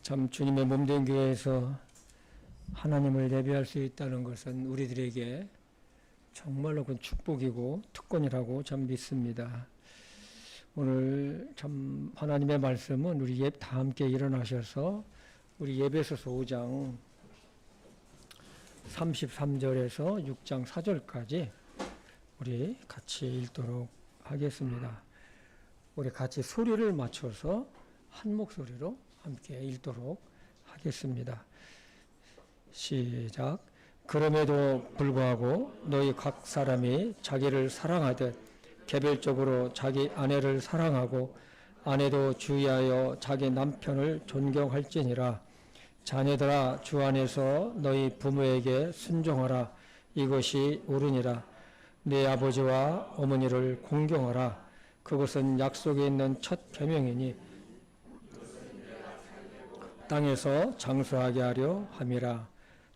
참 주님의 몸된 교회에서 하나님을 예배할 수 있다는 것은 우리들에게 정말로 큰 축복이고 특권이라고 참 믿습니다. 오늘 참 하나님의 말씀은 우리 다 함께 일어나셔서 우리 에베소서 5장 33절에서 6장 4절까지 우리 같이 읽도록 하겠습니다. 우리 같이 소리를 맞춰서 한 목소리로 함께 읽도록 하겠습니다. 시작. 그럼에도 불구하고 너희 각 사람이 자기를 사랑하듯 개별적으로 자기 아내를 사랑하고 아내도 주의하여 자기 남편을 존경할지니라. 자녀들아, 주 안에서 너희 부모에게 순종하라. 이것이 옳으니라. 내 아버지와 어머니를 공경하라. 그것은 약속에 있는 첫 계명이니 땅에서 장수하게 하려 함이라.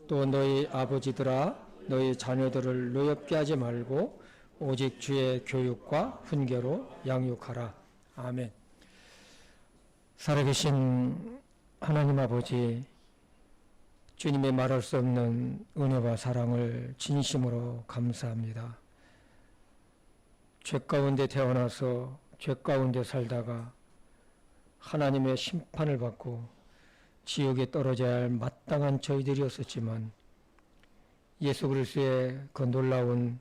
또 너희 아버지들아, 너희 자녀들을 노엽게 하지 말고 오직 주의 교육과 훈계로 양육하라. 아멘. 살아계신 하나님 아버지, 주님의 말할 수 없는 은혜와 사랑을 진심으로 감사합니다. 죄 가운데 태어나서 죄 가운데 살다가 하나님의 심판을 받고 지옥에 떨어져야 할 마땅한 저희들이었었지만 예수 그리스도의 그 놀라운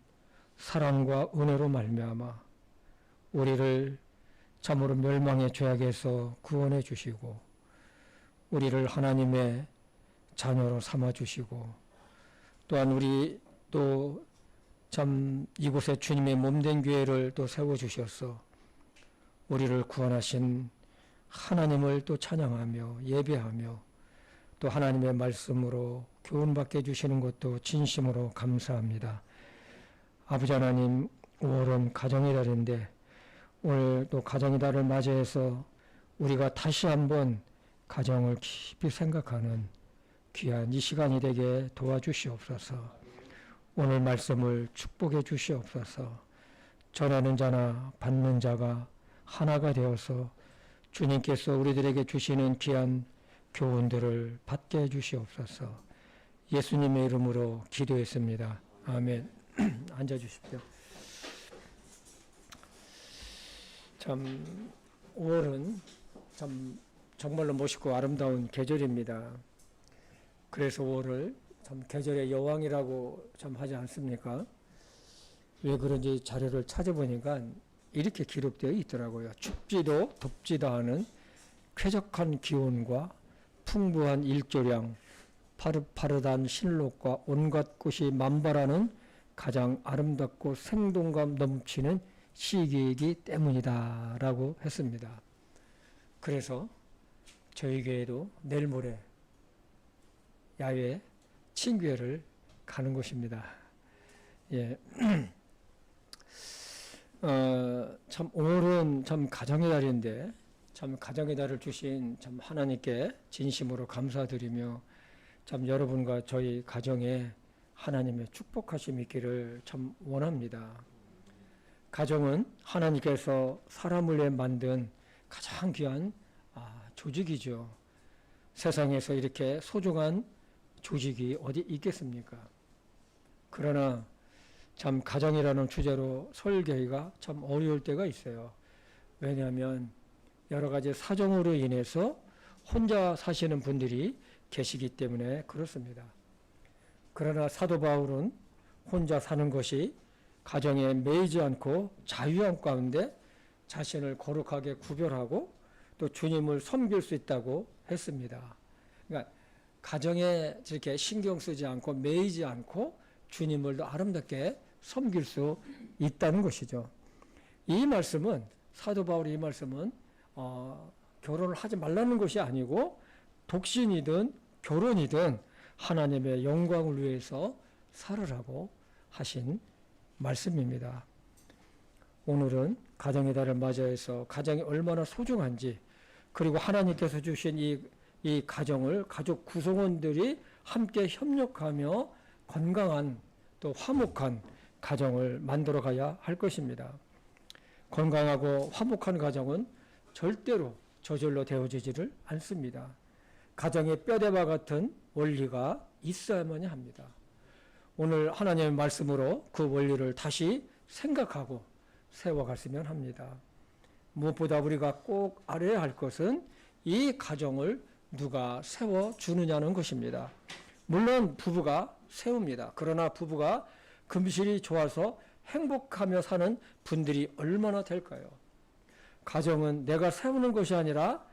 사랑과 은혜로 말미암아 우리를 참으로 멸망의 죄악에서 구원해 주시고 우리를 하나님의 자녀로 삼아 주시고 또한 우리 또 참 이곳에 주님의 몸된 교회를 또 세워 주셔서 우리를 구원하신 하나님을 또 찬양하며 예배하며 또 하나님의 말씀으로 교훈받게 해주시는 것도 진심으로 감사합니다. 아버지 하나님, 5월은 가정의 달인데 오늘 또 가정의 달을 맞이해서 우리가 다시 한번 가정을 깊이 생각하는 귀한 이 시간이 되게 도와주시옵소서. 오늘 말씀을 축복해 주시옵소서. 전하는 자나 받는 자가 하나가 되어서 주님께서 우리들에게 주시는 귀한 교훈들을 받게 해주시옵소서. 예수님의 이름으로 기도했습니다. 아멘. 앉아주십시오. 참 5월은 참 정말로 멋있고 아름다운 계절입니다. 그래서 5월을 참 계절의 여왕이라고 참 하지 않습니까? 왜 그런지 자료를 찾아보니까 이렇게 기록되어 있더라고요. 춥지도 덥지도 않은 쾌적한 기온과 풍부한 일조량, 파릇파릇한 신록과 온갖 꽃이 만발하는 가장 아름답고 생동감 넘치는 시기이기 때문이다 라고 했습니다. 그래서 저희 교회도 내일 모레 야외 친교회를 가는 곳입니다. 예. 참 오늘은 참 가정의 달인데 참 가정의 달을 주신 참 하나님께 진심으로 감사드리며 참 여러분과 저희 가정에 하나님의 축복하심이 있기를 참 원합니다. 가정은 하나님께서 사람을 위해 만든 가장 귀한 조직이죠. 세상에서 이렇게 소중한 조직이 어디 있겠습니까? 그러나 참 가정이라는 주제로 설교하기가 참 어려울 때가 있어요. 왜냐하면 여러 가지 사정으로 인해서 혼자 사시는 분들이 계시기 때문에 그렇습니다. 그러나 사도 바울은 혼자 사는 것이 가정에 매이지 않고 자유함 가운데 자신을 거룩하게 구별하고 또 주님을 섬길 수 있다고 했습니다. 그러니까 가정에 저렇게 신경 쓰지 않고 매이지 않고 주님을 더 아름답게 섬길 수 있다는 것이죠. 이 말씀은 사도 바울의 이 말씀은 결혼을 하지 말라는 것이 아니고 독신이든 결혼이든 하나님의 영광을 위해서 살으라고 하신 말씀입니다. 오늘은 가정의 달을 맞이해서 가정이 얼마나 소중한지 그리고 하나님께서 주신 이 가정을 가족 구성원들이 함께 협력하며 건강한 또 화목한 가정을 만들어 가야 할 것입니다. 건강하고 화목한 가정은 절대로 저절로 되어지지를 않습니다. 가정의 뼈대와 같은 원리가 있어야만 합니다. 오늘 하나님의 말씀으로 그 원리를 다시 생각하고 세워갔으면 합니다. 무엇보다 우리가 꼭 알아야 할 것은 이 가정을 누가 세워주느냐는 것입니다. 물론 부부가 세웁니다. 그러나 부부가 금실이 좋아서 행복하며 사는 분들이 얼마나 될까요? 가정은 내가 세우는 것이 아니라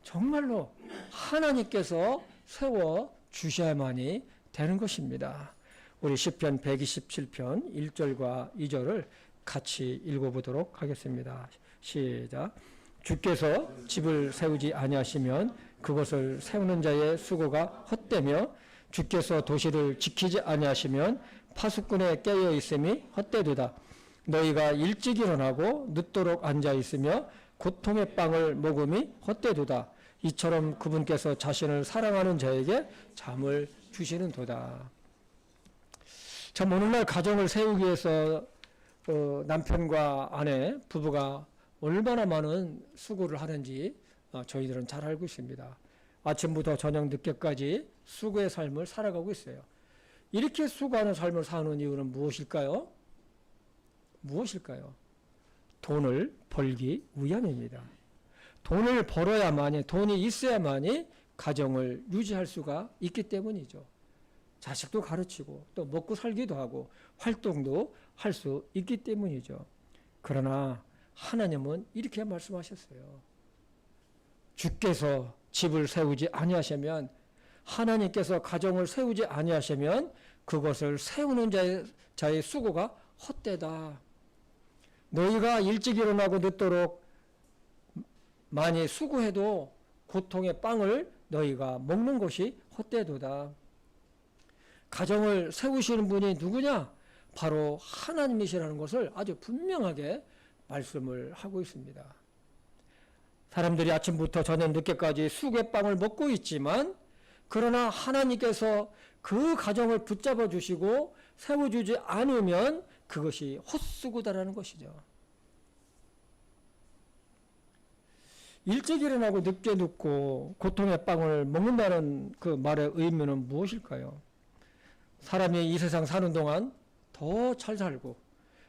정말로 하나님께서 세워주셔야만이 되는 것입니다. 우리 시편 127편 1절과 2절을 같이 읽어보도록 하겠습니다. 시작. 주께서 집을 세우지 아니하시면 그것을 세우는 자의 수고가 헛되며 주께서 도시를 지키지 아니하시면 파수꾼에 깨어 있음이 헛되도다. 너희가 일찍 일어나고 늦도록 앉아 있으며 고통의 빵을 먹음이 헛되도다. 이처럼 그분께서 자신을 사랑하는 자에게 잠을 주시는도다. 참 오늘날 가정을 세우기 위해서 남편과 아내, 부부가 얼마나 많은 수고를 하는지 저희들은 잘 알고 있습니다. 아침부터 저녁 늦게까지 수고의 삶을 살아가고 있어요. 이렇게 수고하는 삶을 사는 이유는 무엇일까요? 무엇일까요? 돈을 벌기 위함입니다. 돈을 벌어야만이, 돈이 있어야만이 가정을 유지할 수가 있기 때문이죠. 자식도 가르치고 또 먹고 살기도 하고 활동도 할 수 있기 때문이죠. 그러나 하나님은 이렇게 말씀하셨어요. 주께서 집을 세우지 아니하시면, 하나님께서 가정을 세우지 아니하시면 그것을 세우는 자의 수고가 헛되다. 너희가 일찍 일어나고 늦도록 많이 수고해도 고통의 빵을 너희가 먹는 것이 헛되도다. 가정을 세우시는 분이 누구냐? 바로 하나님이시라는 것을 아주 분명하게 말씀을 하고 있습니다. 사람들이 아침부터 저녁 늦게까지 수고의 빵을 먹고 있지만, 그러나 하나님께서 그 가정을 붙잡아 주시고 세워주지 않으면 그것이 헛수고다라는 것이죠. 일찍 일어나고 늦게 눕고 고통의 빵을 먹는다는 그 말의 의미는 무엇일까요? 사람이 이 세상 사는 동안 더 잘 살고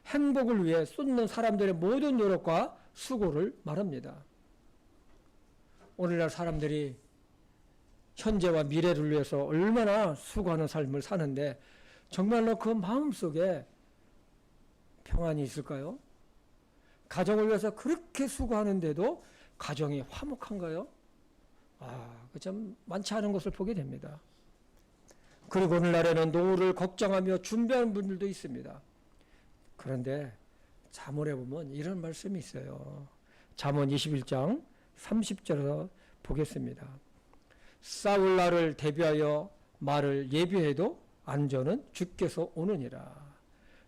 행복을 위해 쏟는 사람들의 모든 노력과 수고를 말합니다. 오늘날 사람들이 현재와 미래를 위해서 얼마나 수고하는 삶을 사는데 정말로 그 마음속에 평안이 있을까요? 가정을 위해서 그렇게 수고하는데도 가정이 화목한가요? 그 참 많지 않은 것을 보게 됩니다. 그리고 오늘날에는 노후를 걱정하며 준비하는 분들도 있습니다. 그런데 잠언에 보면 이런 말씀이 있어요. 잠언 21장 30절에서 보겠습니다. 싸울 날을 대비하여 말을 예비해도 안전은 주께서 오느니라.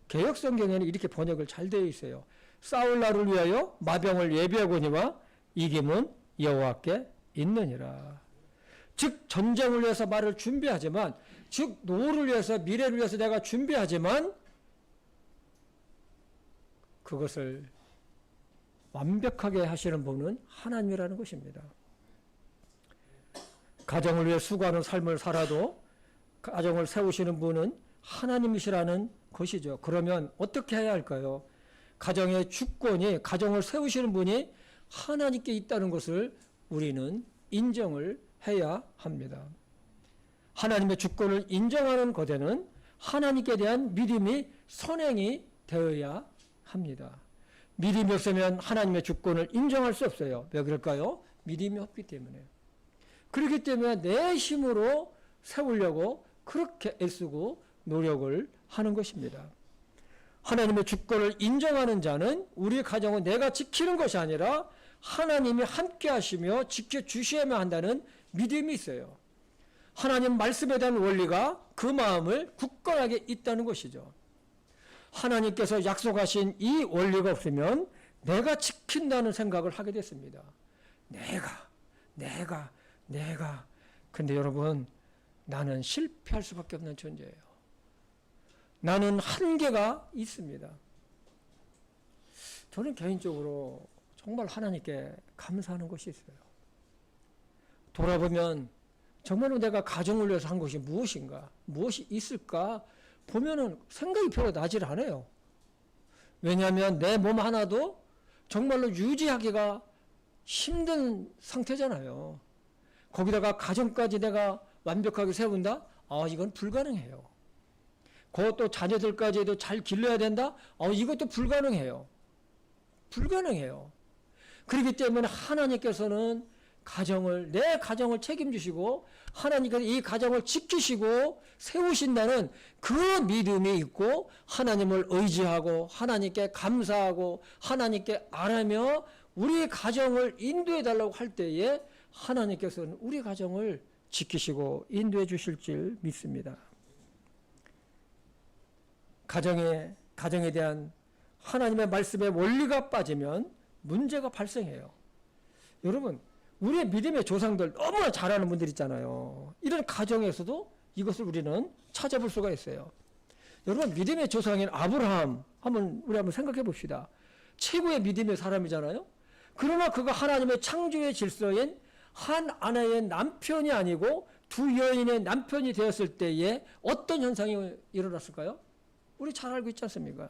개역성경에는 이렇게 번역을 잘 되어 있어요. 싸울 날을 위하여 마병을 예비하거니와 이김은 여호와께 있느니라. 즉 전쟁을 위해서 말을 준비하지만, 즉 노후를 위해서 미래를 위해서 내가 준비하지만 그것을 완벽하게 하시는 분은 하나님이라는 것입니다. 가정을 위해 수고하는 삶을 살아도 가정을 세우시는 분은 하나님이시라는 것이죠. 그러면 어떻게 해야 할까요? 가정의 주권이, 가정을 세우시는 분이 하나님께 있다는 것을 우리는 인정을 해야 합니다. 하나님의 주권을 인정하는 것에는 하나님께 대한 믿음이 선행이 되어야 합니다. 믿음이 없으면 하나님의 주권을 인정할 수 없어요. 왜 그럴까요? 믿음이 없기 때문에. 그렇기 때문에 내 힘으로 세우려고 그렇게 애쓰고 노력을 하는 것입니다. 하나님의 주권을 인정하는 자는 우리 가정은 내가 지키는 것이 아니라 하나님이 함께 하시며 지켜주셔야만 한다는 믿음이 있어요. 하나님 말씀에 대한 원리가 그 마음을 굳건하게 있다는 것이죠. 하나님께서 약속하신 이 원리가 없으면 내가 지킨다는 생각을 하게 됐습니다. 내가. 근데 여러분, 나는 실패할 수밖에 없는 존재예요. 나는 한계가 있습니다. 저는 개인적으로 정말 하나님께 감사하는 것이 있어요. 돌아보면 정말로 내가 가정을 위해서 한 것이 무엇인가? 무엇이 있을까? 보면은 생각이 별로 나질 않아요. 왜냐하면 내 몸 하나도 정말로 유지하기가 힘든 상태잖아요. 거기다가 가정까지 내가 완벽하게 세운다? 이건 불가능해요. 그것도 자녀들까지도 잘 길러야 된다? 이것도 불가능해요. 불가능해요. 그렇기 때문에 하나님께서는 내 가정을 책임지시고 하나님께서 이 가정을 지키시고 세우신다는 그 믿음이 있고 하나님을 의지하고 하나님께 감사하고 하나님께 아뢰며 우리 가정을 인도해 달라고 할 때에 하나님께서는 우리 가정을 지키시고 인도해 주실 줄 믿습니다. 가정에 대한 하나님의 말씀의 원리가 빠지면 문제가 발생해요. 여러분, 우리의 믿음의 조상들 너무나 잘하는 분들 있잖아요. 이런 가정에서도 이것을 우리는 찾아볼 수가 있어요. 여러분, 믿음의 조상인 아브라함 우리 한번 생각해 봅시다. 최고의 믿음의 사람이잖아요. 그러나 그가 하나님의 창조의 질서인 한 아내의 남편이 아니고 두 여인의 남편이 되었을 때에 어떤 현상이 일어났을까요? 우리 잘 알고 있지 않습니까?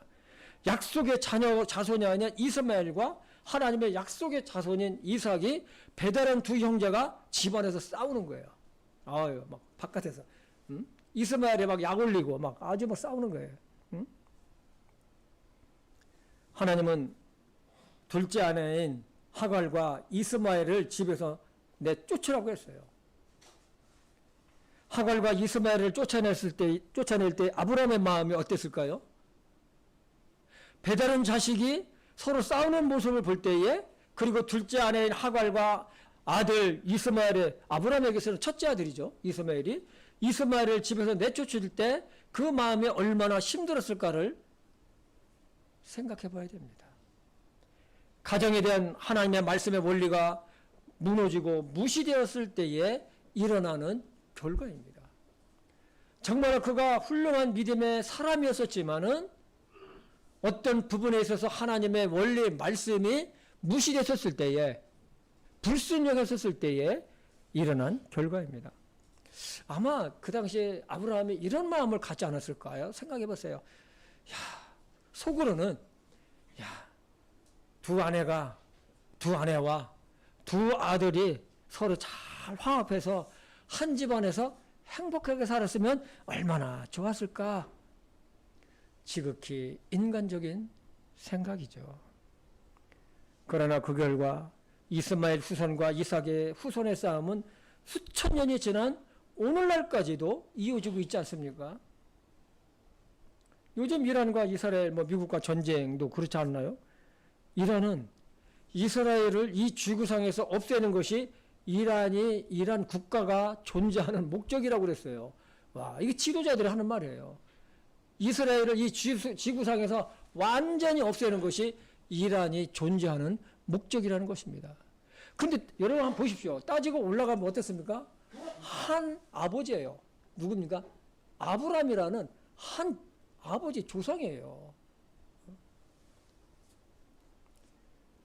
약속의 자손이 아니라 이스마엘과 하나님의 약속의 자손인 이삭이 배다른 두 형제가 집안에서 싸우는 거예요. 막 바깥에서. 이스마엘이 막 약 올리고 막 아주 막 싸우는 거예요. 하나님은 둘째 아내인 하갈과 이스마엘을 집에서 내쫓으라고 했어요. 하갈과 이스마엘을 쫓아낼 때 아브라함의 마음이 어땠을까요? 배다른 자식이 서로 싸우는 모습을 볼 때에 그리고 둘째 아내인 하갈과 아들 이스마엘의 아브라함에게서는 첫째 아들이죠. 이스마엘을 집에서 내쫓을 때 그 마음이 얼마나 힘들었을까를 생각해 봐야 됩니다. 가정에 대한 하나님의 말씀의 원리가 무너지고 무시되었을 때에 일어나는 결과입니다. 정말 그가 훌륭한 믿음의 사람이었었지만은 어떤 부분에 있어서 하나님의 원리 말씀이 무시됐었을 때에 불순종했었을 때에 일어난 결과입니다. 아마 그 당시에 아브라함이 이런 마음을 갖지 않았을까요? 생각해 보세요. 속으로는 두 아내와 두 아들이 서로 잘 화합해서 한 집안에서 행복하게 살았으면 얼마나 좋았을까? 지극히 인간적인 생각이죠. 그러나 그 결과 이스마엘 후손과 이삭의 후손의 싸움은 수천 년이 지난 오늘날까지도 이어지고 있지 않습니까? 요즘 이란과 이스라엘, 미국과 전쟁도 그렇지 않나요? 이란은 이스라엘을 이 지구상에서 없애는 것이 이란 국가가 존재하는 목적이라고 그랬어요. 이게 지도자들이 하는 말이에요. 이스라엘을 이 지구상에서 완전히 없애는 것이 이란이 존재하는 목적이라는 것입니다. 근데 여러분 한번 보십시오. 따지고 올라가면 어땠습니까? 한 아버지예요. 누굽니까? 아브라함이라는 한 아버지 조상이에요.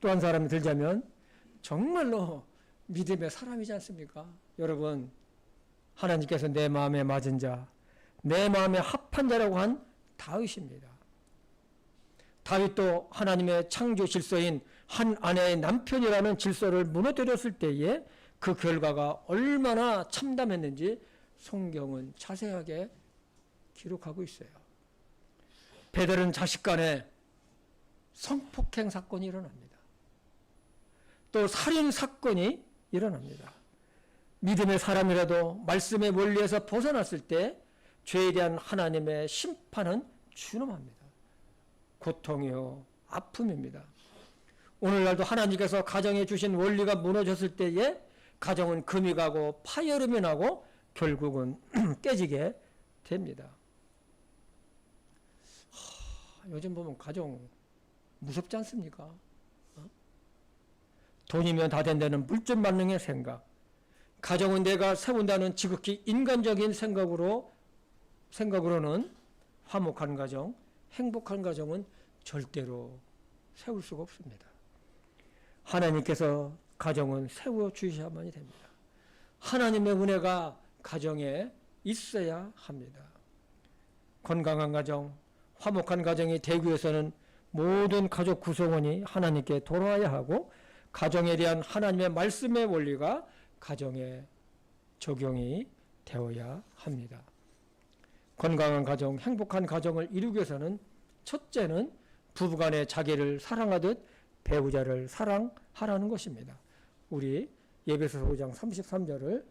또 한 사람이 들자면 정말로 믿음의 사람이지 않습니까? 여러분, 하나님께서 내 마음에 맞은 자, 내 마음에 합한 자라고 한 다윗입니다. 다윗도 하나님의 창조 질서인 한 아내의 남편이라는 질서를 무너뜨렸을 때에 그 결과가 얼마나 참담했는지 성경은 자세하게 기록하고 있어요. 배다른 자식 간에 성폭행 사건이 일어납니다. 또 살인 사건이 일어납니다. 믿음의 사람이라도 말씀의 원리에서 벗어났을 때 죄에 대한 하나님의 심판은 준엄합니다. 고통이요, 아픔입니다. 오늘날도 하나님께서 가정에 주신 원리가 무너졌을 때에 가정은 금이 가고 파열음이 나고 결국은 깨지게 됩니다. 요즘 보면 가정 무섭지 않습니까? 돈이면 다 된다는 물질만능의 생각, 가정은 내가 세운다는 지극히 인간적인 생각으로는 화목한 가정, 행복한 가정은 절대로 세울 수가 없습니다. 하나님께서 가정은 세워 주셔야만이 됩니다. 하나님의 은혜가 가정에 있어야 합니다. 건강한 가정, 화목한 가정이 되기 위해서는 모든 가족 구성원이 하나님께 돌아와야 하고 가정에 대한 하나님의 말씀의 원리가 가정에 적용이 되어야 합니다. 건강한 가정, 행복한 가정을 이루기 위해서는 첫째는 부부간에 자기를 사랑하듯 배우자를 사랑하라는 것입니다. 우리 에베소서 5장 33절을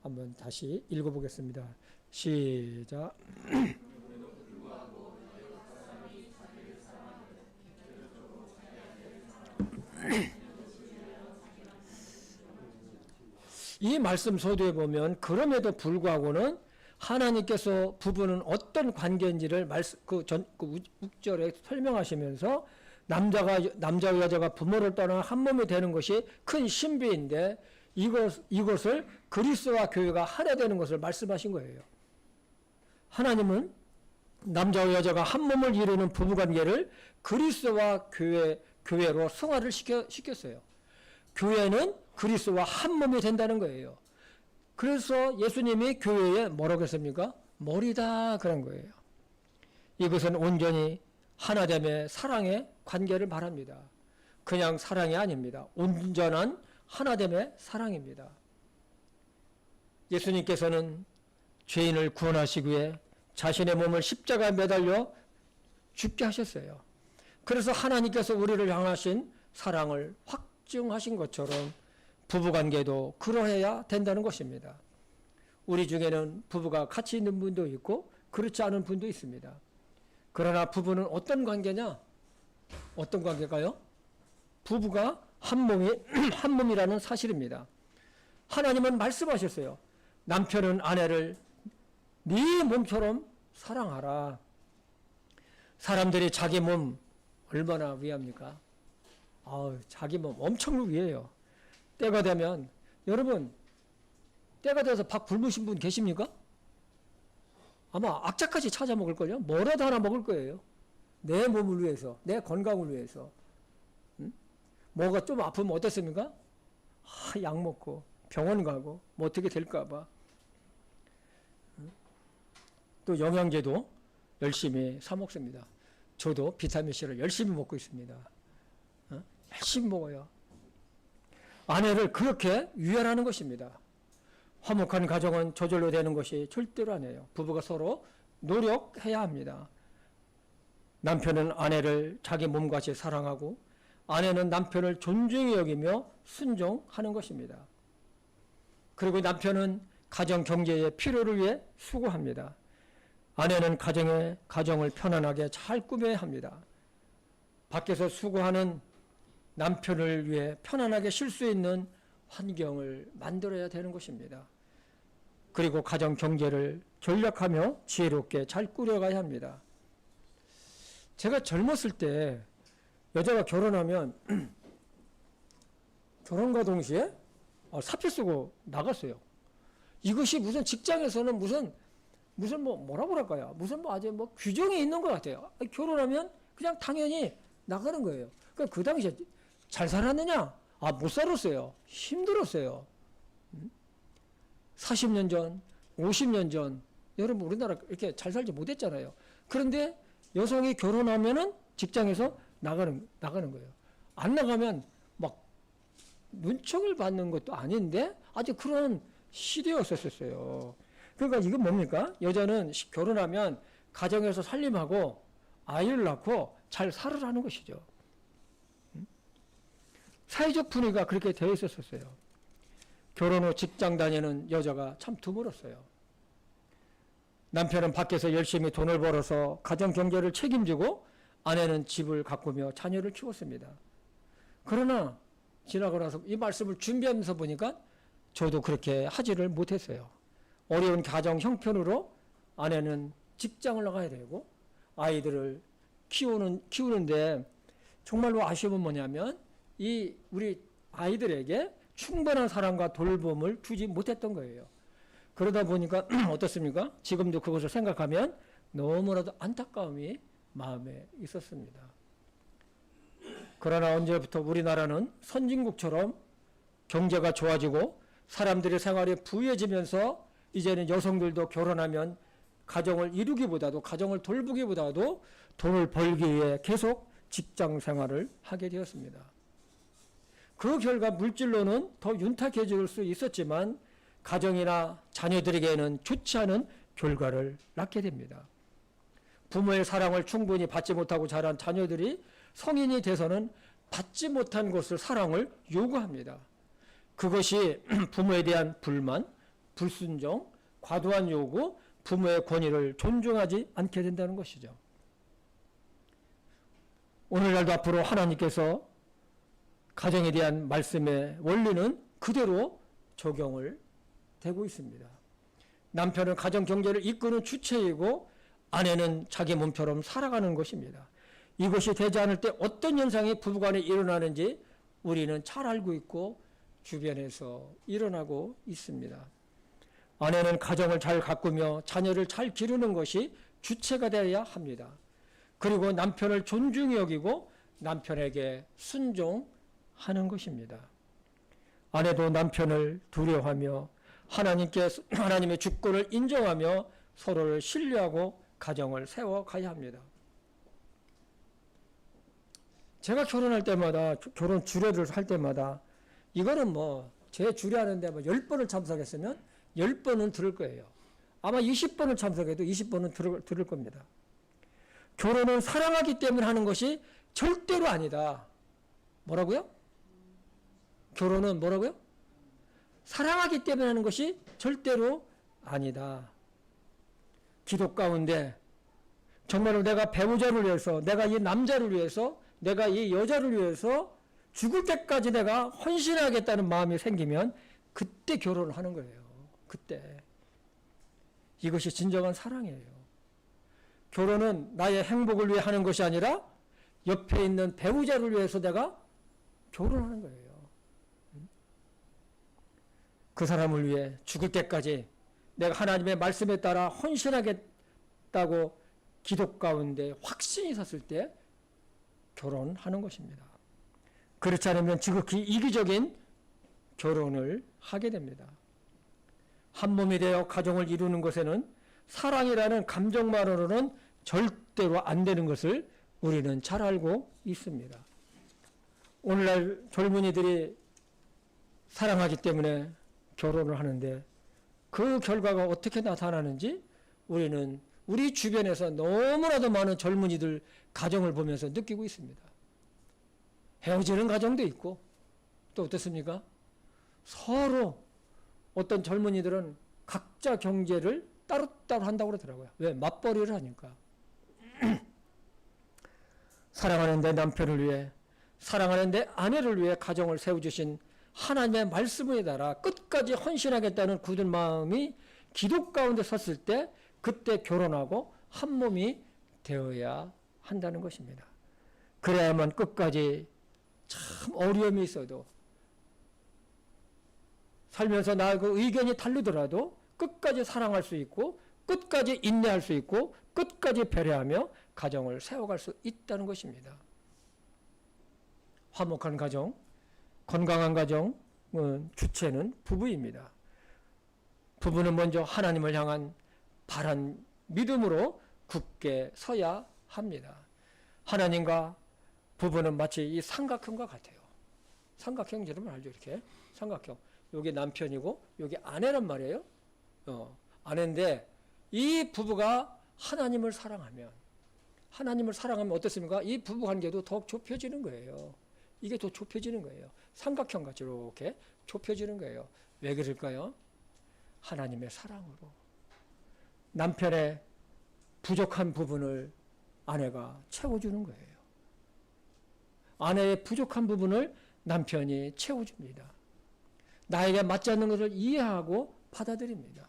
한번 다시 읽어보겠습니다. 시작. 이 말씀 소두에 보면 그럼에도 불구하고는 하나님께서 부부는 어떤 관계인지를 uk절에 설명하시면서 남자와 여자가 부모를 떠나 한 몸이 되는 것이 큰 신비인데 이것을 그리스도와 교회가 하나 되는 것을 말씀하신 거예요. 하나님은 남자와 여자가 한 몸을 이루는 부부관계를 그리스도와 교회로 승화를 시켰어요. 교회는 그리스도와 한 몸이 된다는 거예요. 그래서 예수님이 교회에 뭐라고 했습니까? 머리다 그런 거예요. 이것은 온전히 하나됨의 사랑의 관계를 말합니다. 그냥 사랑이 아닙니다. 온전한 하나됨의 사랑입니다. 예수님께서는 죄인을 구원하시기 위해 자신의 몸을 십자가에 매달려 죽게 하셨어요. 그래서 하나님께서 우리를 향하신 사랑을 확증하신 것처럼 부부관계도 그러해야 된다는 것입니다. 우리 중에는 부부가 같이 있는 분도 있고 그렇지 않은 분도 있습니다. 그러나 부부는 어떤 관계냐? 어떤 관계일까요? 부부가 한 몸이라는 사실입니다. 하나님은 말씀하셨어요. 남편은 아내를 네 몸처럼 사랑하라. 사람들이 자기 몸 얼마나 위합니까? 자기 몸 엄청 위해요. 때가 되면 여러분 때가 돼서 밥 굶으신 분 계십니까? 아마 악착같이 찾아 먹을걸요. 뭐라도 하나 먹을 거예요. 내 몸을 위해서, 내 건강을 위해서. 뭐가 좀 아프면 어떻습니까? 약 먹고 병원 가고 뭐 어떻게 될까 봐. 또 영양제도 열심히 사 먹습니다. 저도 비타민C를 열심히 먹고 있습니다. 열심히 먹어요. 아내를 그렇게 유연하는 것입니다. 화목한 가정은 저절로 되는 것이 절대로 아니에요. 부부가 서로 노력해야 합니다. 남편은 아내를 자기 몸같이 사랑하고 아내는 남편을 존중히 여기며 순종하는 것입니다. 그리고 남편은 가정 경제의 필요를 위해 수고합니다. 아내는 가정을 편안하게 잘 꾸며야 합니다. 밖에서 수고하는 남편을 위해 편안하게 쉴 수 있는 환경을 만들어야 되는 것입니다. 그리고 가정 경제를 전략하며 지혜롭게 잘 꾸려가야 합니다. 제가 젊었을 때 여자가 결혼하면 결혼과 동시에 사표 쓰고 나갔어요. 이것이 무슨 직장에서는 무슨 뭐라고 그럴까요? 무슨 아주 규정이 있는 것 같아요. 결혼하면 그냥 당연히 나가는 거예요. 그 당시에 잘 살았느냐? 못 살았어요. 힘들었어요. 40년 전, 50년 전, 여러분 우리나라 이렇게 잘 살지 못했잖아요. 그런데 여성이 결혼하면은 직장에서 나가는 거예요. 안 나가면 막 눈총을 받는 것도 아닌데 아주 그런 시대였었어요. 그러니까 이건 뭡니까? 여자는 결혼하면 가정에서 살림하고 아이를 낳고 잘 살으라는 것이죠. 사회적 분위기가 그렇게 되어 있었어요. 결혼 후 직장 다니는 여자가 참 드물었어요. 남편은 밖에서 열심히 돈을 벌어서 가정 경제를 책임지고 아내는 집을 가꾸며 자녀를 키웠습니다. 그러나 지나고 나서 이 말씀을 준비하면서 보니까 저도 그렇게 하지를 못했어요. 어려운 가정 형편으로 아내는 직장을 나가야 되고 아이들을 키우는데 정말로 아쉬움은 뭐냐면 우리 아이들에게 충분한 사랑과 돌봄을 주지 못했던 거예요. 그러다 보니까 어떻습니까? 지금도 그것을 생각하면 너무나도 안타까움이 마음에 있었습니다. 그러나 언제부터 우리나라는 선진국처럼 경제가 좋아지고 사람들의 생활이 부유해지면서 이제는 여성들도 결혼하면 가정을 이루기보다도, 가정을 돌보기보다도 돈을 벌기 위해 계속 직장 생활을 하게 되었습니다. 그 결과 물질로는 더 윤택해질 수 있었지만 가정이나 자녀들에게는 좋지 않은 결과를 낳게 됩니다. 부모의 사랑을 충분히 받지 못하고 자란 자녀들이 성인이 돼서는 받지 못한 것을 사랑을 요구합니다. 그것이 부모에 대한 불만, 불순종, 과도한 요구, 부모의 권위를 존중하지 않게 된다는 것이죠. 오늘날도 앞으로 하나님께서 가정에 대한 말씀의 원리는 그대로 적용을 되고 있습니다. 남편은 가정 경제를 이끄는 주체이고 아내는 자기 몸처럼 살아가는 것입니다. 이것이 되지 않을 때 어떤 현상이 부부간에 일어나는지 우리는 잘 알고 있고 주변에서 일어나고 있습니다. 아내는 가정을 잘 가꾸며 자녀를 잘 기르는 것이 주체가 되어야 합니다. 그리고 남편을 존중히 여기고 남편에게 순종하는 것입니다. 아내도 남편을 두려워하며 하나님의 주권을 인정하며 서로를 신뢰하고 가정을 세워가야 합니다. 제가 결혼할 때마다, 결혼 주례를 할 때마다 이거는 제 주례하는데 10번을 참석했으면 10번은 들을 거예요. 아마 20번을 참석해도 20번은 들을 겁니다. 결혼은 사랑하기 때문에 하는 것이 절대로 아니다. 뭐라고요? 결혼은 뭐라고요? 사랑하기 때문에 하는 것이 절대로 아니다. 기도 가운데 정말로 내가 배우자를 위해서, 내가 이 남자를 위해서, 내가 이 여자를 위해서 죽을 때까지 내가 헌신하겠다는 마음이 생기면 그때 결혼을 하는 거예요. 그때. 이것이 진정한 사랑이에요. 결혼은 나의 행복을 위해 하는 것이 아니라 옆에 있는 배우자를 위해서 내가 결혼하는 거예요. 그 사람을 위해 죽을 때까지 내가 하나님의 말씀에 따라 헌신하겠다고 기도 가운데 확신이 섰을 때 결혼하는 것입니다. 그렇지 않으면 지극히 이기적인 결혼을 하게 됩니다. 한 몸이 되어 가정을 이루는 것에는 사랑이라는 감정만으로는 절대로 안 되는 것을 우리는 잘 알고 있습니다. 오늘날 젊은이들이 사랑하기 때문에 결혼을 하는데 그 결과가 어떻게 나타나는지 우리는 우리 주변에서 너무나도 많은 젊은이들 가정을 보면서 느끼고 있습니다. 헤어지는 가정도 있고 또 어떻습니까? 서로 어떤 젊은이들은 각자 경제를 따로따로 한다고 그러더라고요. 왜? 맞벌이를 하니까. 사랑하는 내 남편을 위해, 사랑하는 내 아내를 위해 가정을 세워주신 하나님의 말씀에 따라 끝까지 헌신하겠다는 굳은 마음이 기도 가운데 섰을 때 그때 결혼하고 한 몸이 되어야 한다는 것입니다. 그래야만 끝까지 참 어려움이 있어도 살면서 나 그 의견이 다르더라도 끝까지 사랑할 수 있고 끝까지 인내할 수 있고 끝까지 배려하며 가정을 세워갈 수 있다는 것입니다. 화목한 가정, 건강한 가정 주체는 부부입니다. 부부는 먼저 하나님을 향한 바른 믿음으로 굳게 서야 합니다. 하나님과 부부는 마치 이 삼각형과 같아요. 삼각형 여러분 알죠? 이렇게 삼각형. 여기 남편이고 여기 아내란 말이에요. 아내인데 이 부부가 하나님을 사랑하면 어떻습니까? 이 부부 관계도 더 좁혀지는 거예요. 이게 더 좁혀지는 거예요. 삼각형같이 이렇게 좁혀지는 거예요. 왜 그럴까요? 하나님의 사랑으로. 남편의 부족한 부분을 아내가 채워주는 거예요. 아내의 부족한 부분을 남편이 채워줍니다. 나에게 맞지 않는 것을 이해하고 받아들입니다.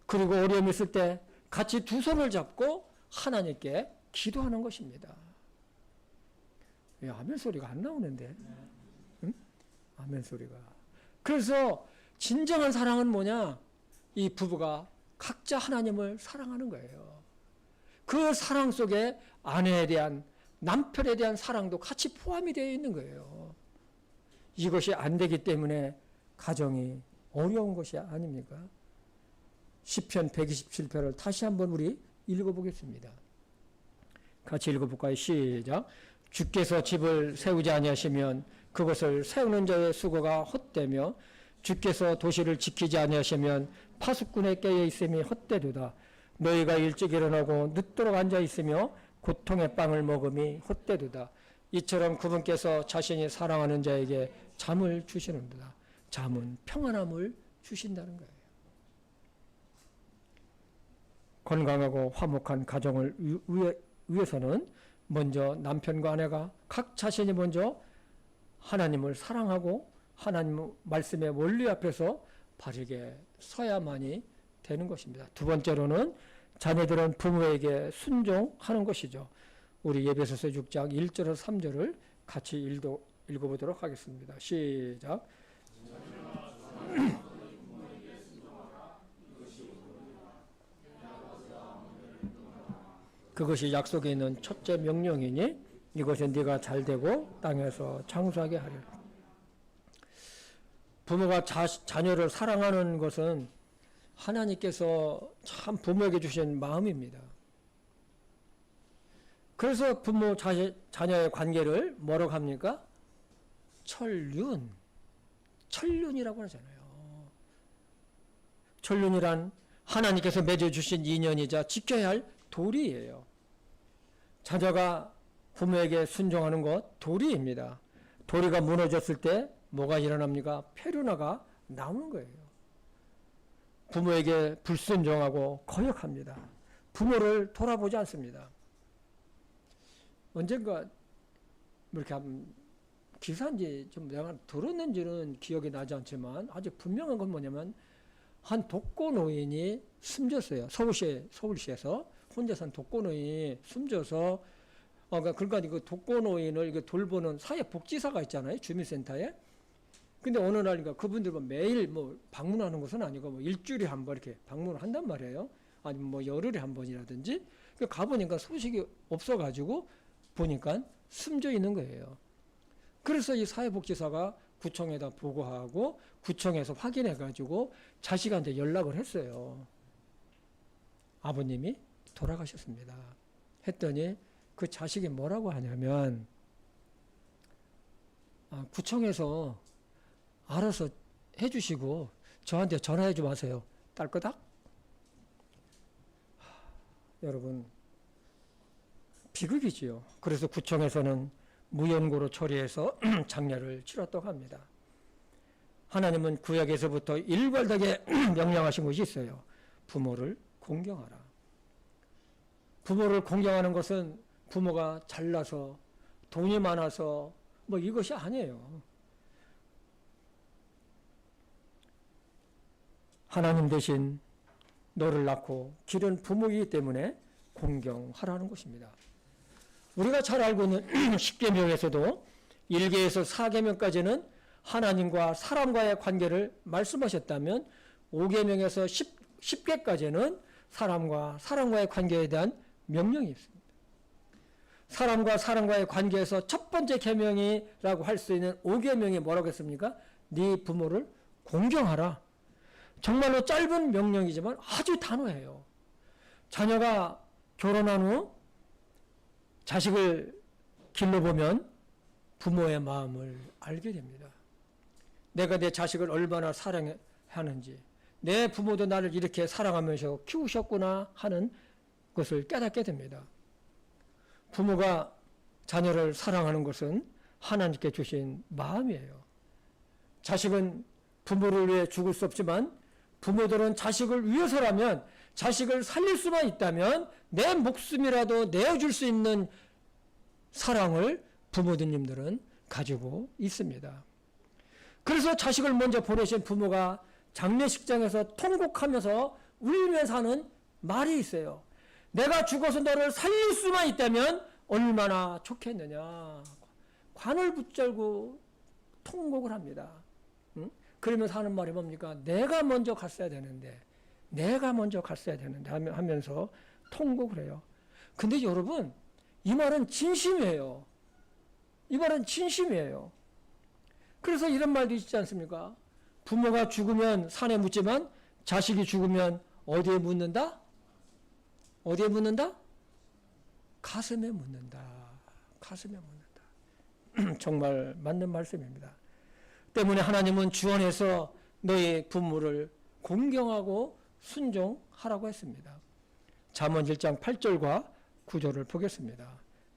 그리고 어려움이 있을 때 같이 두 손을 잡고 하나님께 기도하는 것입니다. 왜 아멘 소리가 안 나오는데? 응? 아멘 소리가. 그래서 진정한 사랑은 뭐냐? 이 부부가 각자 하나님을 사랑하는 거예요. 그 사랑 속에 아내에 대한, 남편에 대한 사랑도 같이 포함이 되어 있는 거예요. 이것이 안 되기 때문에 가정이 어려운 것이 아닙니까? 시편 127편을 다시 한번 우리 읽어보겠습니다. 같이 읽어볼까요? 시작. 주께서 집을 세우지 아니하시면 그것을 세우는 자의 수고가 헛되며 주께서 도시를 지키지 아니하시면 파수꾼의 깨어 있음이 헛되도다. 너희가 일찍 일어나고 늦도록 앉아 있으며 고통의 빵을 먹음이 헛되도다. 이처럼 그분께서 자신이 사랑하는 자에게 잠을 주시는도다. 잠은 평안함을 주신다는 거예요. 건강하고 화목한 가정을 위해서는 먼저 남편과 아내가 각 자신이 먼저 하나님을 사랑하고 하나님 말씀의 원리 앞에서 바르게 서야만이 되는 것입니다. 두 번째로는 자녀들은 부모에게 순종하는 것이죠. 우리 에베소서 6장 1절에서 3절을 같이 읽어보도록 하겠습니다. 시작. 그것이 약속에 있는 첫째 명령이니 이것은 네가 잘되고 땅에서 장수하게 하리라. 부모가 자녀를 사랑하는 것은 하나님께서 참 부모에게 주신 마음입니다. 그래서 부모 자녀의 관계를 뭐라고 합니까? 천륜이라고 하잖아요. 천륜이란 하나님께서 맺어주신 인연이자 지켜야 할 도리예요. 자녀가 부모에게 순종하는 것 도리입니다. 도리가 무너졌을 때 뭐가 일어납니까? 페루나가 나오는 거예요. 부모에게 불순종하고 거역합니다. 부모를 돌아보지 않습니다. 언젠가 이렇게 기사인지 좀 내가 들었는지는 기억이 나지 않지만 아주 분명한 건 뭐냐면 한 독거노인이 숨졌어요. 서울시에서 혼자 산 독거노인이 숨져서 그러니까 그 독거노인을 돌보는 사회복지사가 있잖아요. 주민센터에. 근데 어느 날 그분들 매일 방문하는 것은 아니고 일주일에 한 번 이렇게 방문을 한단 말이에요. 아니면 열흘에 한 번이라든지. 가보니까 소식이 없어가지고 보니까 숨져 있는 거예요. 그래서 이 사회복지사가 구청에다 보고하고 구청에서 확인해가지고 자식한테 연락을 했어요. 아버님이 돌아가셨습니다. 했더니 그 자식이 뭐라고 하냐면 구청에서 알아서 해주시고 저한테 전화해 좀 하세요. 딸거닥? 여러분 비극이지요. 그래서 구청에서는 무연고로 처리해서 장례를 치렀다고 합니다. 하나님은 구약에서부터 일괄되게 명령하신 것이 있어요. 부모를 공경하라. 부모를 공경하는 것은 부모가 잘나서 돈이 많아서 이것이 아니에요. 하나님 대신 너를 낳고 기른 부모이기 때문에 공경하라는 것입니다. 우리가 잘 알고 있는 10계명에서도 1계에서 4계명까지는 하나님과 사람과의 관계를 말씀하셨다면 5계명에서 10계까지는 사람과 사람과의 관계에 대한 명령이 있습니다. 사람과 사람과의 관계에서 첫 번째 계명이라고 할 수 있는 5계명이 뭐라고 했습니까? 네 부모를 공경하라. 정말로 짧은 명령이지만 아주 단호해요. 자녀가 결혼한 후 자식을 길러보면 부모의 마음을 알게 됩니다. 내가 내 자식을 얼마나 사랑하는지, 내 부모도 나를 이렇게 사랑하면서 키우셨구나 하는 것을 깨닫게 됩니다. 부모가 자녀를 사랑하는 것은 하나님께 주신 마음이에요. 자식은 부모를 위해 죽을 수 없지만 부모들은 자식을 위해서라면, 자식을 살릴 수만 있다면 내 목숨이라도 내어줄 수 있는 사랑을 부모님들은 가지고 있습니다. 그래서 자식을 먼저 보내신 부모가 장례식장에서 통곡하면서 울면서 하는 말이 있어요. 내가 죽어서 너를 살릴 수만 있다면 얼마나 좋겠느냐. 관을 붙들고 통곡을 합니다. 그러면서 하는 말이 뭡니까? 내가 먼저 갔어야 되는데 하면서 통곡을 해요. 근데 여러분, 이 말은 진심이에요. 그래서 이런 말도 있지 않습니까? 부모가 죽으면 산에 묻지만 자식이 죽으면 어디에 묻는다? 어디에 묻는다? 가슴에 묻는다. 가슴에 묻는다. 정말 맞는 말씀입니다. 때문에 하나님은 주원에서 너희 부모를 공경하고 순종하라고 했습니다. 잠언 1장 8절과 9절을 보겠습니다.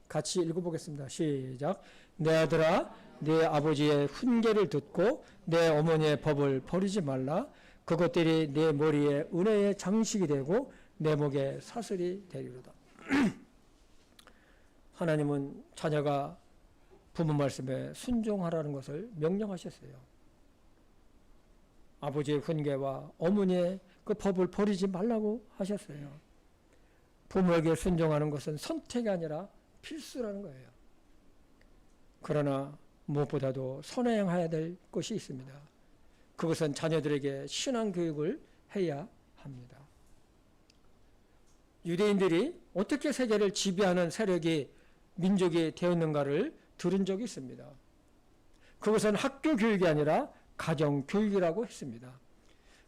같이 읽어보겠습니다. 시작. 내 아들아, 내 아버지의 훈계를 듣고 내 어머니의 법을 버리지 말라. 그것들이 내 머리에 은혜의 장식이 되고 내 목에 사슬이 되리로다. 하나님은 자녀가 부모 말씀에 순종하라는 것을 명령하셨어요. 아버지의 훈계와 어머니의 그 법을 버리지 말라고 하셨어요. 부모에게 순종하는 것은 선택이 아니라 필수라는 거예요. 그러나 무엇보다도 선행해야 될 것이 있습니다. 그것은 자녀들에게 신앙 교육을 해야 합니다. 유대인들이 어떻게 세계를 지배하는 세력이 민족이 되었는가를 들은 적이 있습니다. 그것은 학교 교육이 아니라 가정 교육이라고 했습니다.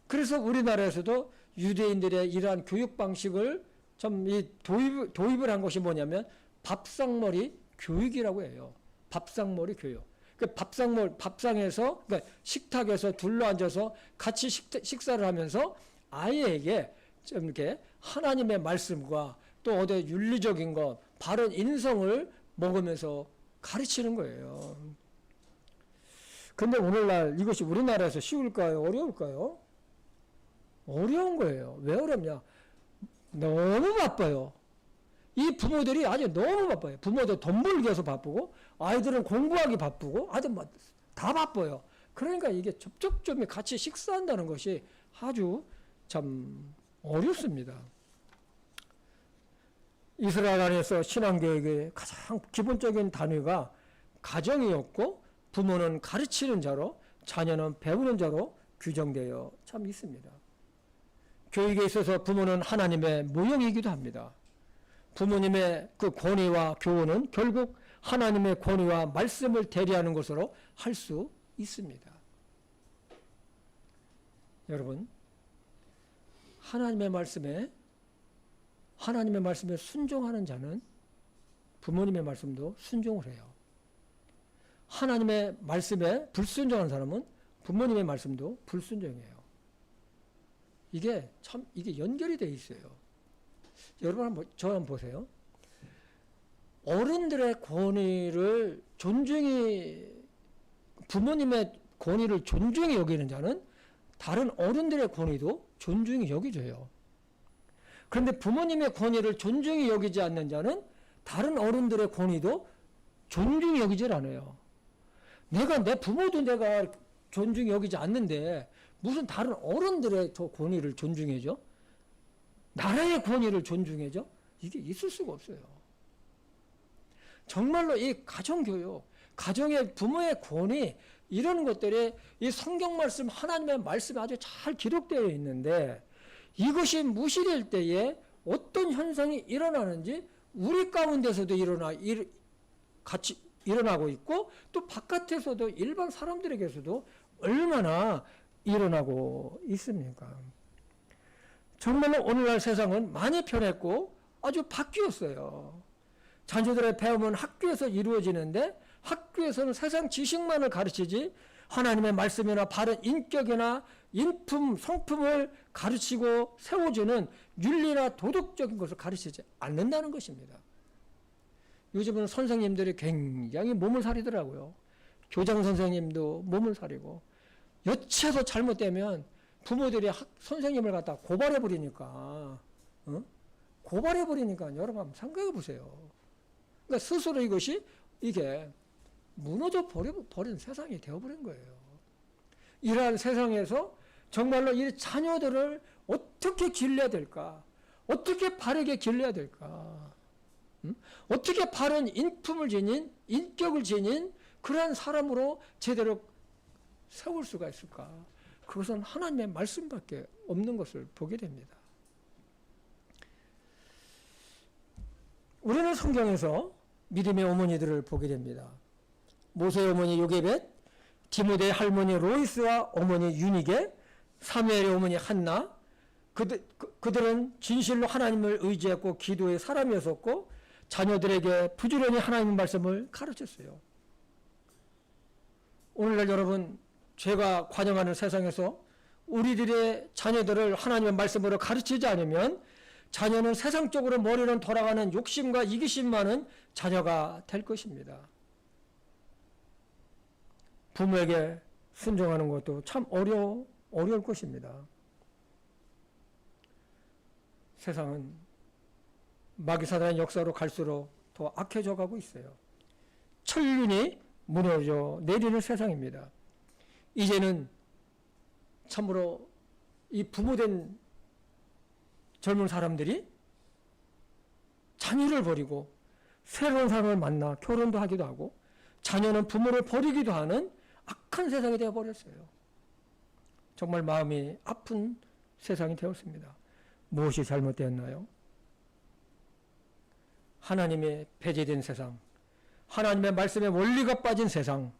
그래서 우리나라에서도 유대인들의 이러한 교육 방식을 좀 도입을 한 것이 뭐냐면 밥상머리 교육이라고 해요. 밥상머리 교육. 그 밥상에서, 그러니까 식탁에서 둘러앉아서 같이 식사를 하면서 아이에게 좀 이렇게 하나님의 말씀과 또 어디 윤리적인 것, 바른 인성을 먹으면서 가르치는 거예요. 근데 오늘날 이것이 우리나라에서 쉬울까요? 어려울까요? 어려운 거예요. 왜 어렵냐? 너무 바빠요. 이 부모들이 아주 너무 바빠요. 부모도 돈 벌기 위해서 바쁘고 아이들은 공부하기 바쁘고 아주 다 바빠요. 그러니까 이게 접촉점이 같이 식사한다는 것이 아주 참 어렵습니다. 이스라엘 안에서 신앙교육의 가장 기본적인 단위가 가정이었고 부모는 가르치는 자로 자녀는 배우는 자로 규정되어 참 있습니다. 교육에 있어서 부모는 하나님의 모형이기도 합니다. 부모님의 그 권위와 교훈은 결국 하나님의 권위와 말씀을 대리하는 것으로 할 수 있습니다. 여러분, 하나님의 말씀에 순종하는 자는 부모님의 말씀도 순종을 해요. 하나님의 말씀에 불순종하는 사람은 부모님의 말씀도 불순종해요. 이게 연결이 되어 있어요. 여러분 저 한번 보세요. 어른들의 권위를 부모님의 권위를 존중히 여기는 자는 다른 어른들의 권위도 존중히 여기줘요. 그런데 부모님의 권위를 존중히 여기지 않는 자는 다른 어른들의 권위도 존중히 여기질 않아요. 내 부모도 내가 존중히 여기지 않는데 무슨 다른 어른들의 더 권위를 존중해줘? 나라의 권위를 존중해줘? 이게 있을 수가 없어요. 정말로 이 가정교육, 가정의 부모의 권위, 이런 것들이 이 성경 말씀, 하나님의 말씀에 아주 잘 기록되어 있는데 이것이 무시될 때에 어떤 현상이 일어나는지 우리 가운데서도 같이 일어나고 있고 또 바깥에서도 일반 사람들에게서도 얼마나 일어나고 있습니까? 정말로 오늘날 세상은 많이 변했고 아주 바뀌었어요. 자녀들의 배움은 학교에서 이루어지는데 학교에서는 세상 지식만을 가르치지 하나님의 말씀이나 바른 인격이나 인품, 성품을 가르치고 세워주는 윤리나 도덕적인 것을 가르치지 않는다는 것입니다. 요즘은 선생님들이 굉장히 몸을 사리더라고요. 교장 선생님도 몸을 사리고 여체서 잘못되면 부모들이 선생님을 갖다 고발해버리니까 여러분 한번 생각해 보세요. 그러니까 스스로 이게 무너져 버린 세상이 되어버린 거예요. 이러한 세상에서 정말로 이 자녀들을 어떻게 길러야 될까? 어떻게 바르게 길러야 될까? 어떻게 바른 인품을 지닌, 인격을 지닌 그러한 사람으로 제대로 세울 수가 있을까? 그것은 하나님의 말씀밖에 없는 것을 보게 됩니다. 우리는 성경에서 믿음의 어머니들을 보게 됩니다. 모세의 어머니 요게벳, 디모데의 할머니 로이스와 어머니 유니게, 사무엘의 어머니 한나, 그 그들은 진실로 하나님을 의지했고 기도의 사람이었었고 자녀들에게 부지런히 하나님의 말씀을 가르쳤어요. 오늘날 여러분, 죄가 관영하는 세상에서 우리들의 자녀들을 하나님의 말씀으로 가르치지 않으면 자녀는 세상적으로 머리는 돌아가는 욕심과 이기심 많은 자녀가 될 것입니다. 부모에게 순종하는 것도 참 어려울 것입니다. 세상은 마귀사단의 역사로 갈수록 더 악해져 가고 있어요. 천륜이 무너져 내리는 세상입니다. 이제는 참으로 이 부모된 젊은 사람들이 자녀를 버리고 새로운 사람을 만나 결혼도 하기도 하고 자녀는 부모를 버리기도 하는 악한 세상이 되어버렸어요. 정말 마음이 아픈 세상이 되었습니다. 무엇이 잘못되었나요? 하나님의 배제된 세상, 하나님의 말씀에 원리가 빠진 세상,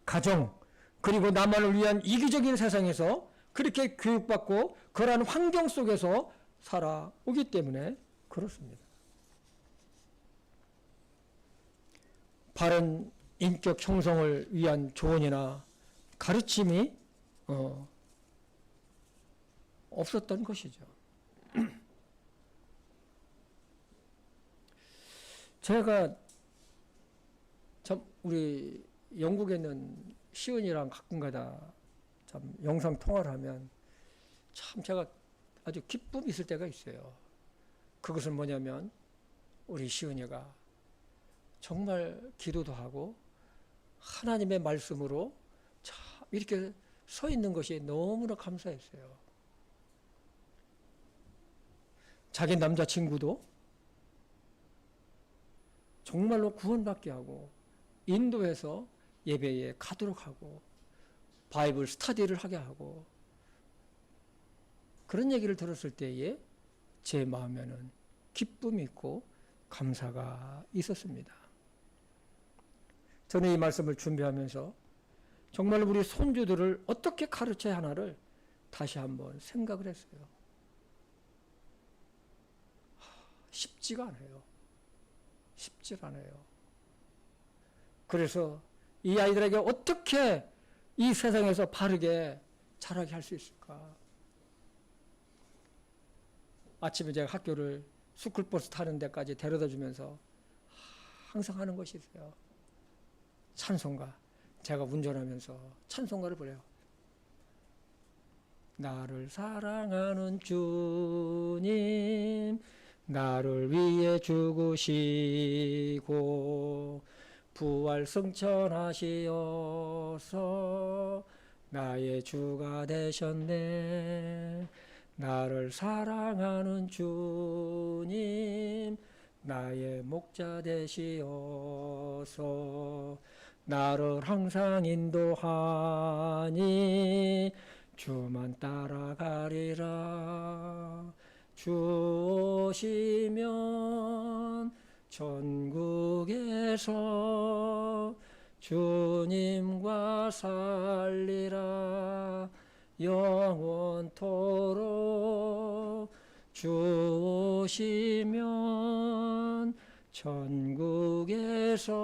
가정, 그리고 나만을 위한 이기적인 세상에서 그렇게 교육받고 그러한 환경 속에서 살아오기 때문에 그렇습니다. 바른 인격 형성을 위한 조언이나 가르침이 없었던 것이죠. 제가 참 우리 영국에 있는 시은이랑 가끔가다 참 영상 통화를 하면 참 제가 아주 기쁨이 있을 때가 있어요. 그것은 뭐냐면 우리 시은이가 정말 기도도 하고 하나님의 말씀으로 참 이렇게 서 있는 것이 너무나 감사했어요. 자기 남자친구도 정말로 구원받게 하고 인도해서 예배에 가도록 하고 바이블 스터디를 하게 하고 그런 얘기를 들었을 때에 제 마음에는 기쁨이 있고 감사가 있었습니다. 저는 이 말씀을 준비하면서 정말 우리 손주들을 어떻게 가르쳐야 하나를 다시 한번 생각을 했어요. 쉽지가 않아요. 쉽지가 않아요. 그래서 이 아이들에게 어떻게 이 세상에서 바르게 자라게 할 수 있을까? 아침에 제가 학교를 스쿨버스 타는 데까지 데려다 주면서 항상 하는 것이 있어요. 찬송가. 제가 운전하면서 찬송가를 부려요. 나를 사랑하는 주님, 나를 위해 죽으시고 부활 승천하시어서 나의 주가 되셨네. 나를 사랑하는 주님, 나의 목자 되시어서 나를 항상 인도하니 주만 따라가리라. 주 오시면 천국에서 주님과 살리라. 영원토록 주 오시면 천국에서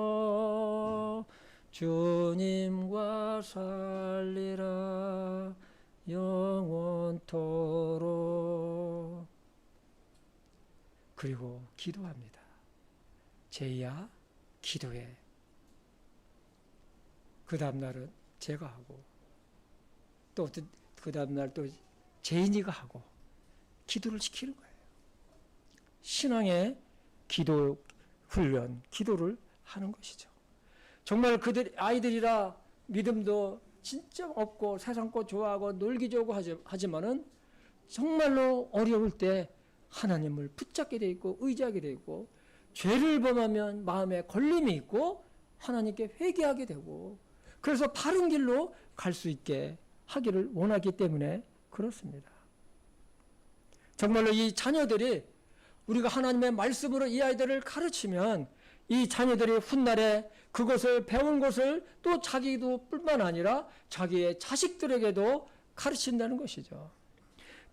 주님과 살리라. 영원토록. 그리고 기도합니다. 제이야 기도해. 그 다음날은 제가 하고 또 그 다음날 또 제인이가 하고 기도를 시키는 거예요. 신앙의 기도 훈련, 기도를 하는 것이죠. 정말 아이들이라 믿음도 진짜 없고 세상 것 좋아하고 놀기 좋고 하지만은 정말로 어려울 때 하나님을 붙잡게 돼 있고 의지하게 돼 있고 죄를 범하면 마음에 걸림이 있고 하나님께 회개하게 되고 그래서 바른 길로 갈 수 있게 하기를 원하기 때문에 그렇습니다. 정말로 이 자녀들이 우리가 하나님의 말씀으로 이 아이들을 가르치면 이 자녀들이 훗날에 그것을 배운 것을 또 자기도 뿐만 아니라 자기의 자식들에게도 가르친다는 것이죠.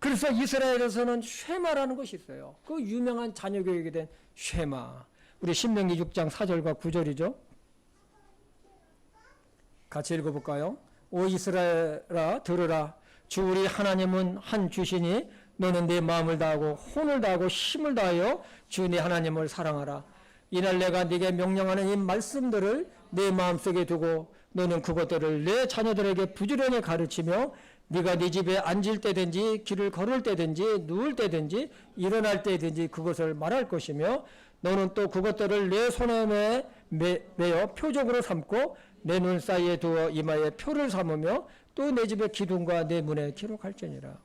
그래서 이스라엘에서는 쉐마라는 것이 있어요. 그 유명한 자녀교육에 대한 쉐마. 우리 신명기 6장 4절과 9절이죠. 같이 읽어볼까요? 오 이스라엘아 들으라. 주 우리 하나님은 한 주시니 너는 내 마음을 다하고 혼을 다하고 힘을 다하여 주 네 하나님을 사랑하라. 이날 내가 네게 명령하는 이 말씀들을 내 마음속에 두고 너는 그것들을 내 자녀들에게 부지런히 가르치며 네가 네 집에 앉을 때든지 길을 걸을 때든지 누울 때든지 일어날 때든지 그것을 말할 것이며 너는 또 그것들을 내 손에 매어 표적으로 삼고 내 눈 사이에 두어 이마에 표를 삼으며 또 내 집의 기둥과 내 문에 기록할지니라.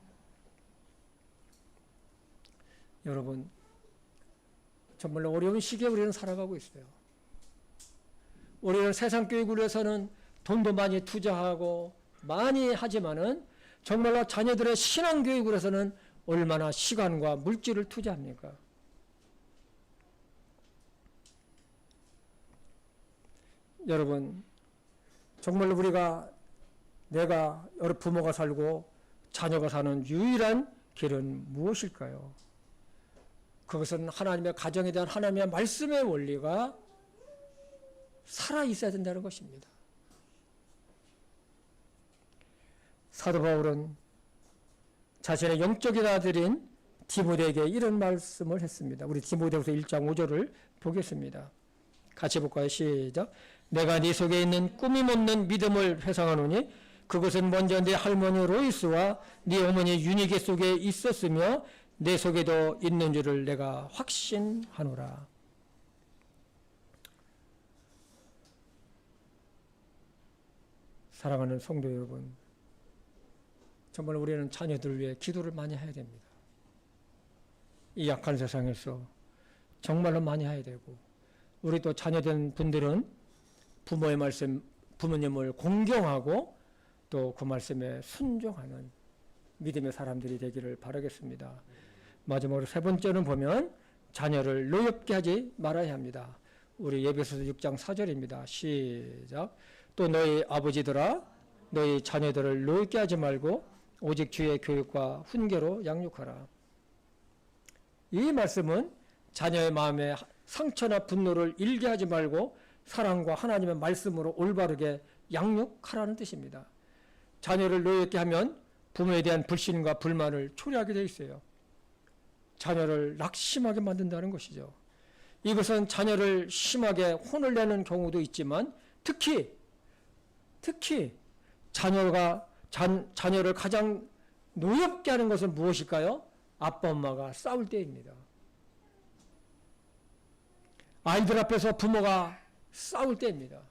여러분, 정말로 어려운 시기에 우리는 살아가고 있어요. 우리는 세상 교육을 위해서는 돈도 많이 투자하고 많이 하지만은 정말로 자녀들의 신앙 교육을 위해서는 얼마나 시간과 물질을 투자합니까? 여러분, 정말로 내가 여러 부모가 살고 자녀가 사는 유일한 길은 무엇일까요? 그것은 하나님의 가정에 대한 하나님의 말씀의 원리가 살아 있어야 된다는 것입니다. 사도 바울은 자신의 영적인 아들인 디모데에게 이런 말씀을 했습니다. 우리 디모데후서 1장 5절을 보겠습니다. 같이 볼까요? 시작. 내가 네 속에 있는 꾸밈없는 믿음을 회상하노니 그것은 먼저 네 할머니 로이스와 네 어머니 유니게 속에 있었으며 내 속에도 있는 줄을 내가 확신하노라. 사랑하는 성도 여러분, 정말 우리는 자녀들을 위해 기도를 많이 해야 됩니다. 이 약한 세상에서 정말로 많이 해야 되고, 우리 또 자녀된 분들은 부모의 말씀, 부모님을 공경하고 또 그 말씀에 순종하는 믿음의 사람들이 되기를 바라겠습니다. 마지막으로 세 번째는 보면 자녀를 노엽게 하지 말아야 합니다. 우리 에베소서 6장 4절입니다. 시작. 또 너희 아버지들아 너희 자녀들을 노엽게 하지 말고 오직 주의 교육과 훈계로 양육하라. 이 말씀은 자녀의 마음에 상처나 분노를 일게 하지 말고 사랑과 하나님의 말씀으로 올바르게 양육하라는 뜻입니다. 자녀를 노엽게 하면 부모에 대한 불신과 불만을 초래하게 되어 있어요. 자녀를 낙심하게 만든다는 것이죠. 이것은 자녀를 심하게 혼을 내는 경우도 있지만 특히 자녀를 가장 노엽게 하는 것은 무엇일까요? 아빠 엄마가 싸울 때입니다. 아이들 앞에서 부모가 싸울 때입니다.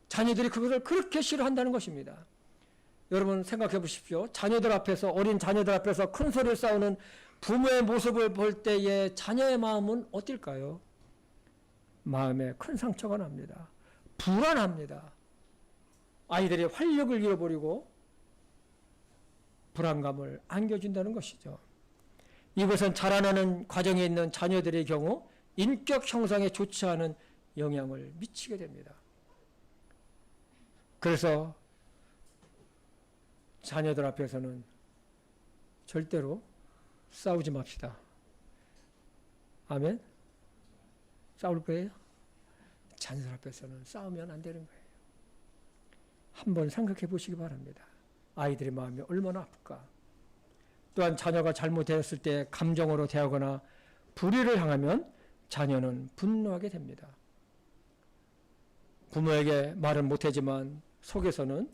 자녀들이 그것을 그렇게 싫어한다는 것입니다. 여러분 생각해 보십시오. 어린 자녀들 앞에서 큰 소리를 싸우는 부모의 모습을 볼 때의 자녀의 마음은 어떨까요? 마음에 큰 상처가 납니다. 불안합니다. 아이들이 활력을 잃어버리고 불안감을 안겨준다는 것이죠. 이것은 자라나는 과정에 있는 자녀들의 경우 인격 형성에 좋지 않은 영향을 미치게 됩니다. 그래서 자녀들 앞에서는 절대로 싸우지 맙시다. 아멘? 싸울 거예요? 자녀들 앞에서는 싸우면 안 되는 거예요. 한번 생각해 보시기 바랍니다. 아이들의 마음이 얼마나 아플까. 또한 자녀가 잘못되었을 때 감정으로 대하거나 불의를 향하면 자녀는 분노하게 됩니다. 부모에게 말은 못하지만 속에서는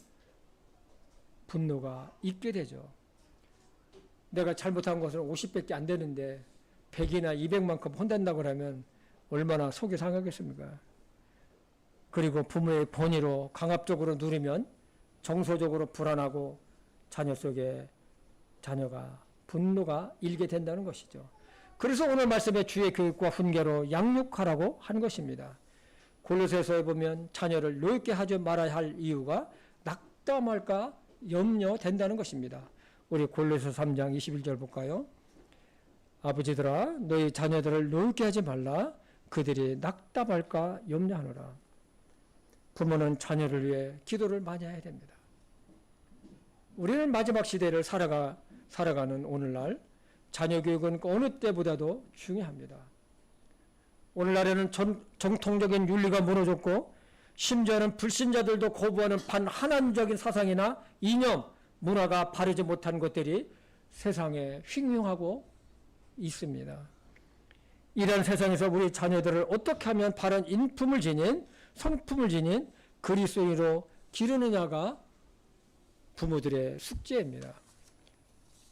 분노가 있게 되죠. 내가 잘못한 것은 50밖에 안 되는데 100이나 200만큼 혼낸다고 하면 얼마나 속이 상하겠습니까? 그리고 부모의 권위로 강압적으로 누리면 정서적으로 불안하고 자녀 속에 자녀가 분노가 일게 된다는 것이죠. 그래서 오늘 말씀에 주의 교육과 훈계로 양육하라고 한 것입니다. 골로새서에 보면 자녀를 노엽게 하지 말아야 할 이유가 낙담할까 염려된다는 것입니다. 우리 골로새서 3장 21절 볼까요? 아버지들아 너희 자녀들을 노엽게 하지 말라. 그들이 낙담할까 염려하노라. 부모는 자녀를 위해 기도를 많이 해야 됩니다. 우리는 마지막 시대를 살아가 살아가는 오늘날 자녀 교육은 그 어느 때보다도 중요합니다. 오늘날에는 정통적인 윤리가 무너졌고 심지어는 불신자들도 거부하는 반하나님적인 사상이나 이념, 문화가 바르지 못한 것들이 세상에 횡행하고 있습니다. 이런 세상에서 우리 자녀들을 어떻게 하면 바른 인품을 지닌 성품을 지닌 그리스도인으로 기르느냐가 부모들의 숙제입니다.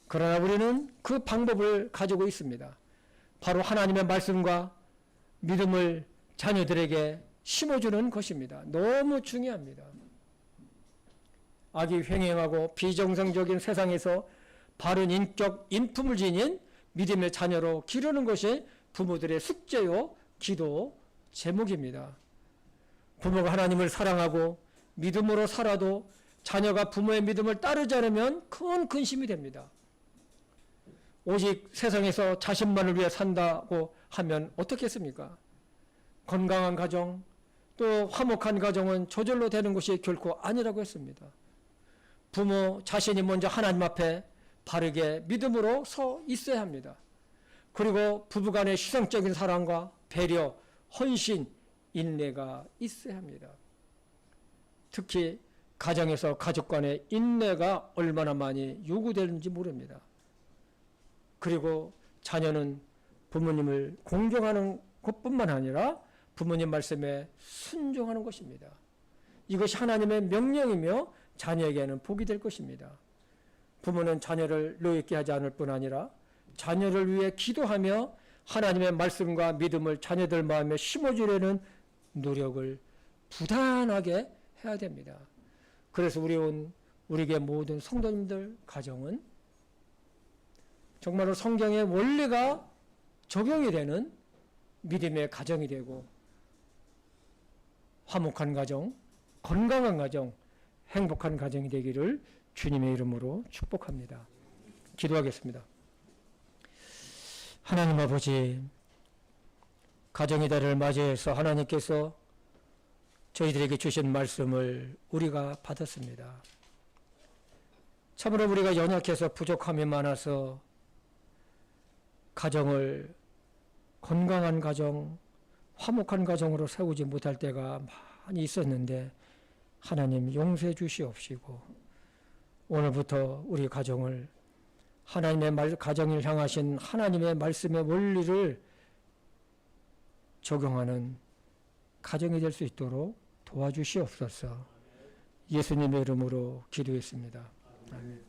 그러나 우리는 그 방법을 가지고 있습니다. 바로 하나님의 말씀과 믿음을 자녀들에게 심어주는 것입니다. 너무 중요합니다. 악이 횡행하고 비정상적인 세상에서 바른 인격, 인품을 지닌 믿음의 자녀로 기르는 것이 부모들의 숙제요, 기도 제목입니다. 부모가 하나님을 사랑하고 믿음으로 살아도 자녀가 부모의 믿음을 따르지 않으면 큰 근심이 됩니다. 오직 세상에서 자신만을 위해 산다고 하면 어떻겠습니까? 건강한 가정, 또 화목한 가정은 저절로 되는 것이 결코 아니라고 했습니다. 부모 자신이 먼저 하나님 앞에 바르게 믿음으로 서 있어야 합니다. 그리고 부부간의 희생적인 사랑과 배려, 헌신, 인내가 있어야 합니다. 특히 가정에서 가족 간의 인내가 얼마나 많이 요구되는지 모릅니다. 그리고 자녀는 부모님을 공경하는 것뿐만 아니라 부모님 말씀에 순종하는 것입니다. 이것이 하나님의 명령이며 자녀에게는 복이 될 것입니다. 부모는 자녀를 노예케 하지 않을 뿐 아니라 자녀를 위해 기도하며 하나님의 말씀과 믿음을 자녀들 마음에 심어주려는 노력을 부단하게 해야 됩니다. 그래서 우리에게 모든 성도님들 가정은 정말로 성경의 원리가 적용이 되는 믿음의 가정이 되고 화목한 가정, 건강한 가정, 행복한 가정이 되기를 주님의 이름으로 축복합니다. 기도하겠습니다. 하나님 아버지, 가정의 달을 맞이해서 하나님께서 저희들에게 주신 말씀을 우리가 받았습니다. 참으로 우리가 연약해서 부족함이 많아서 가정을 건강한 가정, 화목한 가정으로 세우지 못할 때가 많이 있었는데 하나님 용서해 주시옵시고 오늘부터 우리 가정을 가정을 향하신 하나님의 말씀의 원리를 적용하는 가정이 될 수 있도록 도와주시옵소서. 예수님의 이름으로 기도했습니다. 아멘.